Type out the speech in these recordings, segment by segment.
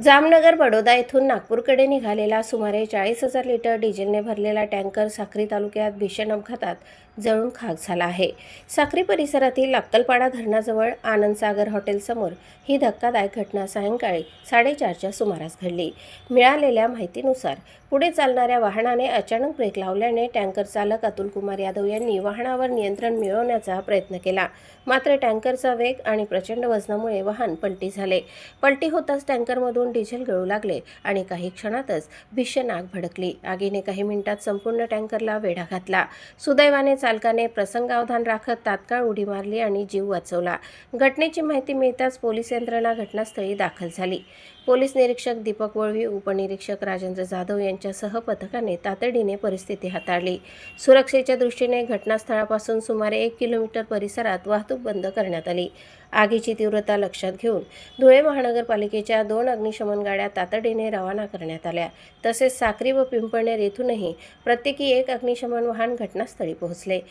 जामनगर बडोदा येथून नागपूरकडे निघालेला सुमारे 40,000 लिटर डिझेलने भरलेला टँकर साक्री तालुक्यात भीषण अपघातात जळून खाक झाला आहे। साक्री परिसरातील अक्कलपाडा धरणाजवळ आनंदसागर हॉटेलसमोर ही धक्कादायक घटना सायंकाळी 4:30च्या सुमारास घडली। मिळालेल्या माहितीनुसार पुढे चालणाऱ्या वाहनाने अचानक ब्रेक लावल्याने टँकर चालक अतुल कुमार यादव यांनी वाहनावर नियंत्रण मिळवण्याचा प्रयत्न केला, मात्र टँकरचा वेग आणि प्रचंड वजनामुळे वाहन पलटी झाले। पलटी होताच टँकरमधून डिझेल गळू लागले आणि काही क्षणातच भीषण आग भडकली। आगीने काही मिनिटात संपूर्ण टँकरला वेढा घातला। सुदैवाने चालकाने प्रसंगावधान राखत तात्काळ उडी मारली आणि जीव वाचवला। घटनेची माहिती मिळताच पोलीस यंत्रणा घटनास्थळी दाखल झाली। पोलीस निरीक्षक दीपक वळवी, उपनिरीक्षक राजेंद्र जाधव यांच्यासह पथकाने तातडीने परिस्थिती हाताळली। सुरक्षेच्या दृष्टीने घटनास्थळापासून सुमारे 1 किलोमीटर परिसरात वाहतूक बंद करण्यात आली। आगीची तीव्रता लक्षात घेऊन धुळे महानगरपालिकेच्या 2 अग्निशमन गाड्या तातडीने रवाना करण्यात आल्या। तसेच साक्री व पिंपळनेर येथूनही प्रत्येकी 1 अग्निशमन वाहन घटनास्थळी पोहोचले।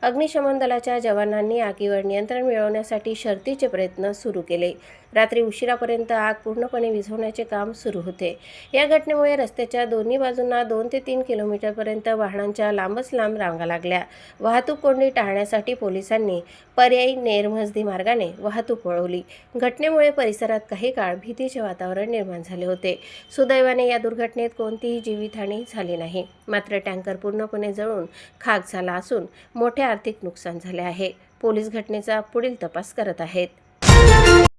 अग्निशमन दलाच्या जवानांनी आगीवर नियंत्रण मिळवण्यासाठी शर्थीचे प्रयत्न सुरू केले। रात्री उशिरापर्यंत आग पूर्णपणे विझवण्याचे काम सुरू होते। या घटनेमुळे रस्त्याच्या दोन्ही बाजूंना 2 ते 3 किलोमीटरपर्यंत वाहनांच्या लांबच लांब रांगा लागल्या। वाहतूक कोंडी टाळण्यासाठी पोलिसांनी पर्यायी नेर-मजदी मार्गाने वाहतूक वळवली। घटनेमुळे परिसरात काही काळ भीतीचे वातावरण निर्माण झाले होते। सुदैवाने या दुर्घटनेत कोणतीही जीवितहानी झाली नाही, मात्र टँकर पूर्णपणे जळून खाक झाला असून मोठे आर्थिक नुकसान झाले आहे। पोलीस घटनेचा पुढील तपास करत आहेत।